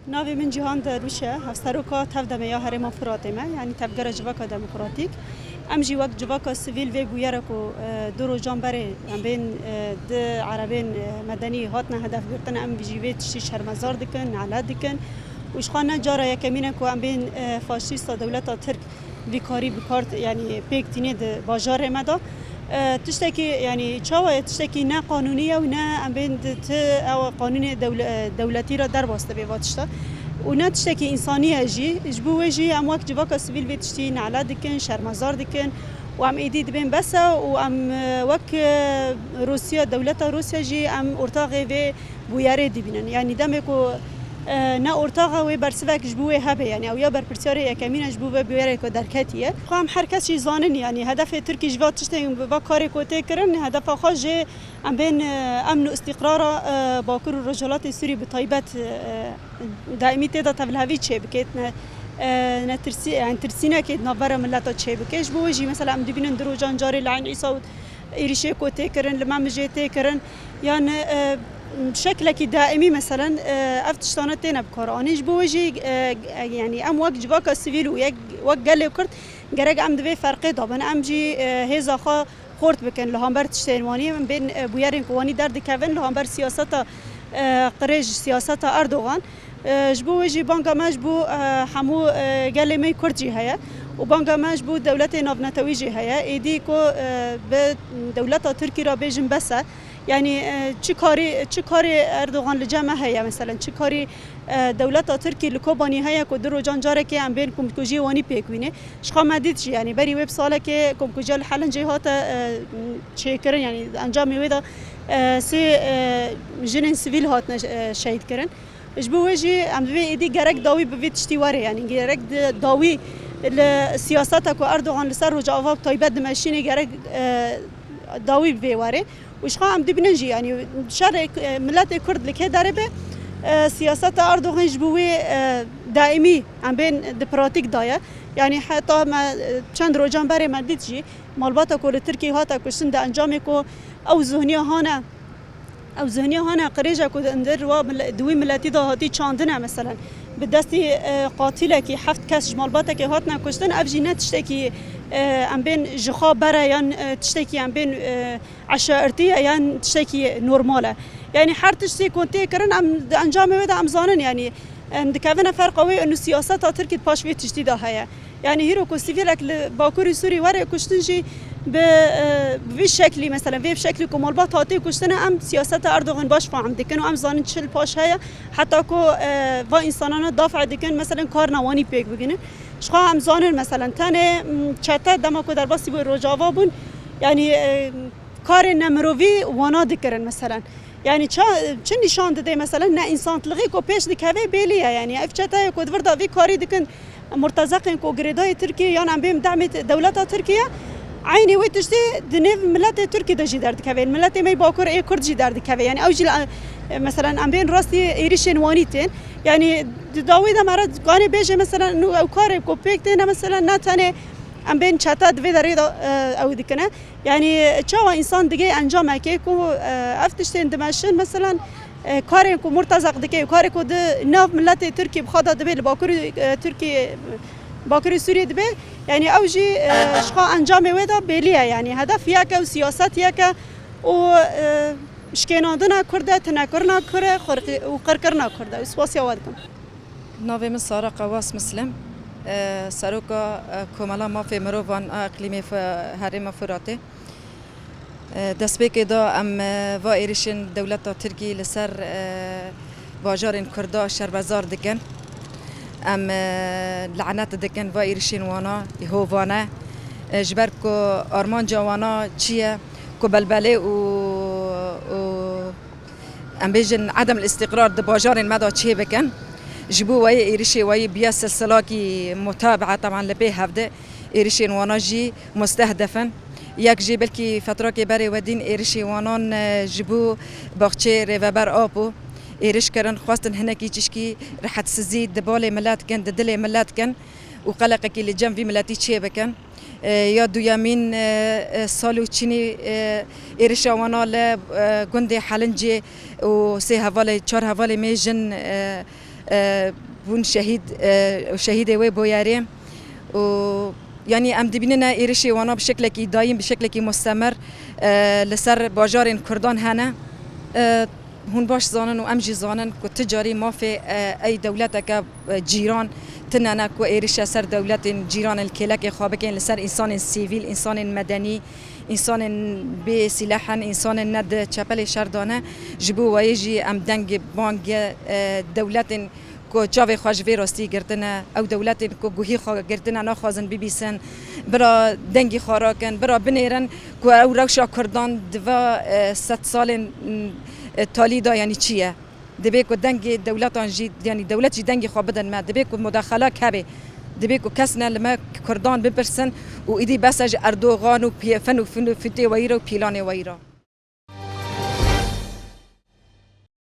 ناوی من جهان دروشه هفسروکا تف دمیا هرما فراتمه یعنی تفگر جواکا دموکراتیک ام جی وقت جواکا سیویل و گویرکو درو جانبره بین د عربین مدنی هاتنا هدف گرتن ام جیوی تشتی شرمزار دکن نعلت دکن وشخانه جارا یکمینه کو ام بین فاشیستا دولتا ترک بیکاری بکارت یعنی پیک تینه د باجار مدا تشتكي يعني تشاوى تشتكي نا قانونية ونا بين أو قانون دولتي را در واسطة بواتشتا ونا تشتكي إنسانية جبوا جي أم وقت جواكا سبيل بيتشتي نعلا دكن شرمزار دكن وأم إيدي دبين بس وأم وك روسيا دولة روسيا جي أم أرتاغي في بوياري دبينن يعني دمكو نه ارتاقه و برسوک جبوه هبه يعني او یا بر پرسیاری یکمین جبوه بیاره که درکتیه خواهم هر کسی زانن يعني هدف ترکی جوات تشتیم با کاری کوته کرن هدف خواهج ام بین امن و استقرار باکر و رجالات سوری به طیبت دائمی تدا تبلهوی چه بکت نه ترسی يعني ترسینه که نبره ملتا چه بکش بوجی مثلا ام دبینن درو جان جاری لعن عیسی ایریشه کوته کرن لما مجیته کرن يعني بشكل دائمي مثلا افتشتانات تينا بكورانيش بوجي يعني ام وقت جواكا سيفيل وقت قال لي وكرت جرق ام دبي فرقي طبعا ام جي هيزا خا خورت بكن لهامبر تشتينواني من بين بويارين كواني دار دكافن لهامبر سياسة قريج سياسة اردوغان جبو وجي بانكا ماجبو حمو قال لي مي كرتجي هيا وبانكا ماجبو دولة نافنتويجي هيا ايدي كو بدولة تركي را بيجن بس يعني چه کاری اردوغان لجمع هيا مثلا چه کاری دولت ترکی لکوبانی هيا که درو جانجاره که ام بین کمکوجی وانی پیکوینه شخا مدید يعني بری ویب ساله که کمکوجی الحالن جی هات چه کرن يعني انجام ویدا سي جنن سیویل هات شهید کرن جبو وجي ام دوی ایدی گرک داوی بوید تشتیواره يعني گرک داوی السياسات کو اردوغان لسر رجاوا طيبت دمشینی گرک داوی بیواره وش خام دبنجي يعني شر ملات الكرد لك داربه سياسات اردوغان جبوي دائمي عم بين دبراتيك دايا يعني حتى ما چند روجان بري ما ديتجي مالباتا كل تركي هاتا كشن ده انجامكو او ذهنيه هانا قريجه كو اندر و دوي ملاتي دا هاتي چاندنه مثلا بدستي قاتله كي حفت كاس مالباتا كي هاتنا كشتن افجينه تشتكي ام بين جخا برا يعني تشتكي ام بين عشائرتيه يعني تشتكي نورماله يعني حر تشتكي كنت كرن ام انجام ودا ام زانن يعني دكافنا فرق قوي انه سياسات تركي باش في تشتي ده هيا يعني هيرو كو سيفيلك باكوري سوري ورا كشتنجي بشكل مثلا في بشكل كمالبات هاتي كشتنا ام سياسات اردوغان باش فهم دكن وام زانن تشل باش هيا حتى كو و انسانان دافع دكن مثلا کار نوانی پیک بگینه شخا هم زانن مثلا تنه چته دما کو در باسی بو روجاوا بون يعني کار نمروی وانا دکرن مثلا يعني چه نشان داده مثلا نه انسان تلغی کو پیش دکوی بیلیه يعني اف چته کو وردا وی کاری دکن مرتزقن کو گریدای ترکیه يعني ام بیم دعم دولت ترکیه عيني ويتشتي دنيف ملات تركي دجي دارد كافين ملات ماي باكر اي كردجي دارد كافين يعني اوجي مثلا ام بين راسي ايريشن وانيتين يعني داوي دا مرات قاني بيجي مثلا انه او كاري كوبيكتين مثلا ناتاني ام بين شاتات في دريدا او دكنا يعني تشاوا انسان دقي انجام كيكو افتشتين دمشن مثلا كاري كو مرتزق دكي كاري كو ناف ملات تركي بخاطر دبي باكر تركي باكر سوري دبي يعني اوجي شخا انجام ودا بيليه يعني هدف ياك او سياسات ياك و شكيناندنا كرده تنكرنا كره وقرقرنا كرده اسواسيا ودكم نوي من سارة قواس مسلم ساروكا كمالا ما في مروفان اقليمي في هرم فراتي دسبيك دا ام وايريشن دولة تركي لسر باجار كردا شربزار دكن ام لعنات دكن وايرشين وانا يهوانا جبركو ارمان جوانا چيه كو بلبله و ام بيجن عدم الاستقرار دباجار مدى چيه بكن جبو وي ايرشي وي بيا سلسله كي متابعه طبعا لبي هفده ايرشين وانا جي مستهدفا ياك جي بلكي فتره كي بري ودين ايرشي وانان جبو باخچه ريفبر ابو إيرش كرن خواستن هنا كي تشكي رح تزيد دبالي ملات كان ددلي ملات كان وقلقك اللي جنب في ملاتي تشيبه كان يا دو يمين سالو تشيني إيرش وانا ل جندي حلنجي وسي هفالي تشار هفالي ميجن بون شهید وی بویاری و يعني ام دبیننا ایرشی وانا بشکل کی دایم بشکل کی مستمر لسر باجارین کردان هنه هون باش زانن و ام جی زانن کو تجاری ما في اي دولتك جيران تننا کو ایرش سر دولت جيران الكلك خابكين لسر انسان سيفيل انسان مدني انسان بسلاحا انسان ند چپل شردانه جبو ويجي ام دنگ بانگ دولت کو چاوی خواجوی راستی گرتنه او دولت کو گوهی خوا گرتنه ناخوازن ببیسن برا دنگی خاراکن برا بنیرن کو او روشا کردان دوا 100 سال تالی دا یعنی چیه دبی کو دنگ دولتان جی یعنی دولت جی دنگی خوا بدن ما دبی کو مداخله کبه دبی کو کسنا لما کردان بپرسن و ایدی بسج اردوغان و فن و فتی ویرو پیلان ویرو